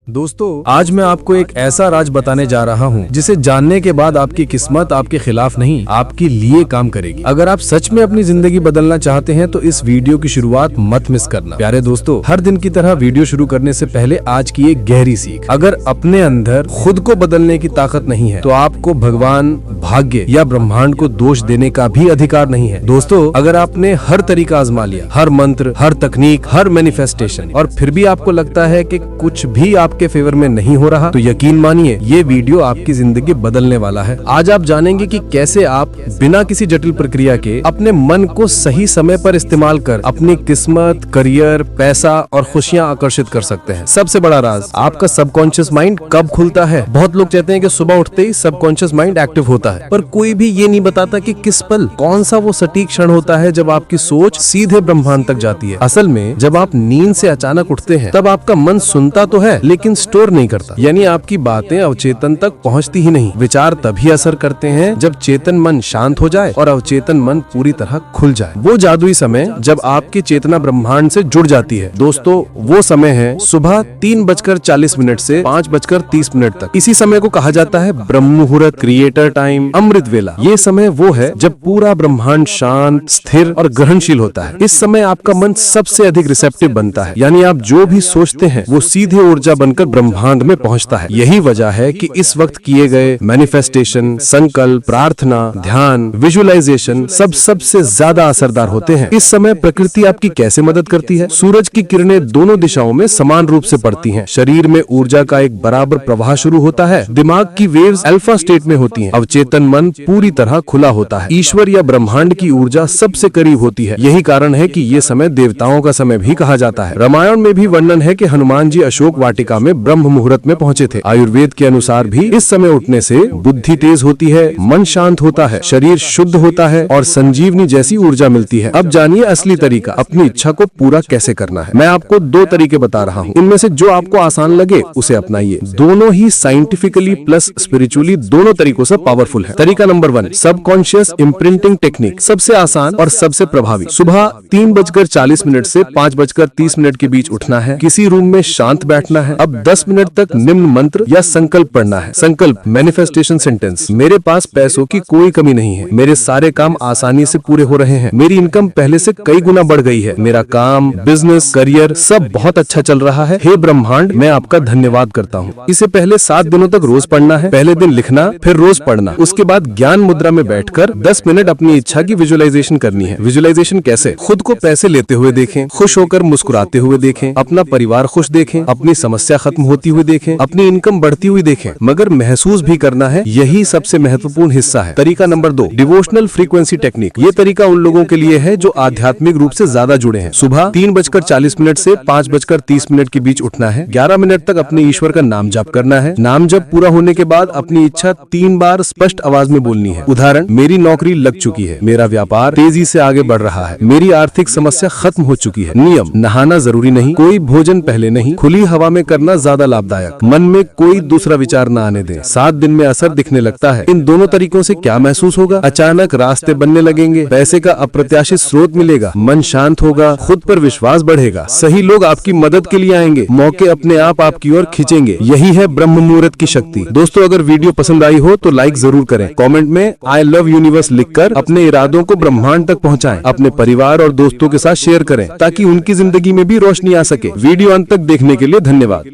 दोस्तों, आज मैं आपको एक ऐसा राज बताने जा रहा हूँ जिसे जानने के बाद आपकी किस्मत आपके खिलाफ नहीं, आपके लिए काम करेगी। अगर आप सच में अपनी जिंदगी बदलना चाहते हैं तो इस वीडियो की शुरुआत मत मिस करना। प्यारे दोस्तों, हर दिन की तरह वीडियो शुरू करने से पहले आज की एक गहरी सीख। अगर अपने अंदर खुद को बदलने की ताकत नहीं है तो आपको भगवान, भाग्य या ब्रह्मांड को दोष देने का भी अधिकार नहीं है। दोस्तों, अगर आपने हर तरीका आजमा लिया, हर मंत्र, हर तकनीक, हर मैनिफेस्टेशन, और फिर भी आपको लगता है कि कुछ भी आपके फेवर में नहीं हो रहा, तो यकीन मानिए ये वीडियो आपकी जिंदगी बदलने वाला है। आज आप जानेंगे कि कैसे आप बिना किसी जटिल प्रक्रिया के अपने मन को सही समय पर इस्तेमाल कर अपनी किस्मत, करियर, पैसा और खुशियां आकर्षित कर सकते हैं। सबसे बड़ा राज, आपका सबकॉन्शियस माइंड कब खुलता है। बहुत लोग कहते हैं कि सुबह उठते ही सबकॉन्शियस माइंड एक्टिव होता है, पर कोई भी ये नहीं बताता कि किस पल, कौन सा वो सटीक क्षण होता है जब आपकी सोच सीधे ब्रह्मांड तक जाती है। असल में जब आप नींद से अचानक उठते हैं तब आपका मन सुनता तो है लेकिन स्टोर नहीं करता, यानी आपकी बातें अवचेतन तक पहुंचती ही नहीं। विचार तभी असर करते हैं जब चेतन मन शांत हो जाए और अवचेतन मन पूरी तरह खुल जाए। वो जादुई समय जब आपकी चेतना ब्रह्मांड से जुड़ जाती है। दोस्तों, वो समय है सुबह 3:40 से 5:30 तक। इसी समय को कहा जाता है ब्रह्म मुहूर्त, क्रिएटर टाइम, अमृत वेला। ये समय वो है जब पूरा ब्रह्मांड शांत, स्थिर और ग्रहणशील होता है। इस समय आपका मन सबसे अधिक रिसेप्टिव बनता है, यानी आप जो भी सोचते हैं वो सीधे ऊर्जा बनकर ब्रह्मांड में पहुंचता है। यही वजह है कि इस वक्त किए गए मैनिफेस्टेशन, संकल्प, प्रार्थना, ध्यान, विजुअलाइजेशन सब सबसे ज्यादा असरदार होते हैं। इस समय प्रकृति आपकी कैसे मदद करती है। सूरज की किरणें दोनों दिशाओं में समान रूप से पड़ती हैं। शरीर में ऊर्जा का एक बराबर प्रवाह शुरू होता है। दिमाग की वेव्स अल्फा स्टेट में होती हैं। अवचेतन मन पूरी तरह खुला होता है। ईश्वर या ब्रह्मांड की ऊर्जा सबसे करीब होती है। यही कारण है कि ये समय देवताओं का समय भी कहा जाता है। रामायण में भी वर्णन है कि हनुमान जी अशोक वाटिका में ब्रह्म मुहूर्त में पहुंचे थे। आयुर्वेद के अनुसार भी इस समय उठने से बुद्धि तेज होती है, मन शांत होता है, शरीर शुद्ध होता है और संजीवनी जैसी ऊर्जा मिलती है। अब जानिए असली तरीका, अपनी इच्छा को पूरा कैसे करना है। मैं आपको 2 तरीके बता रहा हूँ, इनमें से जो आपको आसान लगे उसे अपनाइए। दोनों ही साइंटिफिकली प्लस स्पिरिचुअली दोनों तरीकों से पावरफुल है। तरीका नंबर 1, सबकॉन्शियस इम्प्रिंटिंग टेक्निक। सबसे आसान और सबसे प्रभावी। सुबह 3:40 से 5:30 के बीच उठना है। किसी रूम में शांत बैठना है। अब 10 मिनट तक निम्न मंत्र या संकल्प पढ़ना है। संकल्प, मैनिफेस्टेशन सेंटेंस। मेरे पास पैसों की कोई कमी नहीं है। मेरे सारे काम आसानी से पूरे हो रहे हैं। मेरी इनकम पहले से कई गुना बढ़ गई है। मेरा काम, बिजनेस, करियर सब बहुत अच्छा चल रहा है। हे ब्रह्मांड, मैं आपका धन्यवाद करता हूँ। इसे पहले 7 दिनों तक रोज पढ़ना है। पहले दिन लिखना, फिर रोज पढ़ना। उसके बाद ज्ञान मुद्रा में बैठकर 10 मिनट अपनी इच्छा की विजुअलाइजेशन करनी है। विजुअलाइजेशन कैसे? खुद को पैसे लेते हुए देखें, खुश होकर मुस्कुराते हुए देखें, अपना परिवार खुश देखें, अपनी समस्या खत्म होती हुई देखें, अपनी इनकम बढ़ती हुई देखें, मगर महसूस भी करना है। यही सबसे महत्वपूर्ण हिस्सा है। तरीका नंबर 2, डिवोशनल फ्रीक्वेंसी टेक्निक। ये तरीका उन लोगों के लिए है जो आध्यात्मिक रूप से ज्यादा जुड़े हैं। सुबह 3:40 से 5:30 के बीच उठना है। 11 मिनट तक अपने ईश्वर का नाम जाप करना है। नाम जप पूरा होने के बाद अपनी इच्छा 3 बार स्पष्ट आवाज में बोलनी है। उदाहरण, मेरी नौकरी लग चुकी है, मेरा व्यापार तेजी से आगे बढ़ रहा है, मेरी आर्थिक समस्या खत्म हो चुकी है। नियम, नहाना जरूरी नहीं, कोई भोजन पहले नहीं, खुली हवा में करना ज्यादा लाभदायक। मन में कोई दूसरा विचार न आने दें। 7 दिन में असर दिखने लगता है। इन दोनों तरीकों से क्या महसूस होगा? अचानक रास्ते बनने लगेंगे, पैसे का अप्रत्याशित स्रोत मिलेगा, मन शांत होगा, खुद पर विश्वास बढ़ेगा, सही लोग आपकी मदद के लिए आएंगे, मौके अपने आप आपकी ओर खींचेंगे। यही है ब्रह्म मुहूर्त की शक्ति। दोस्तों, अगर वीडियो पसंद आई हो तो लाइक जरूर करें। कमेंट में आई लव यूनिवर्स लिखकर अपने इरादों को ब्रह्मांड तक पहुंचाएं। अपने परिवार और दोस्तों के साथ शेयर करें ताकि उनकी जिंदगी में भी रोशनी आ सके। वीडियो अंत तक देखने के लिए धन्यवाद।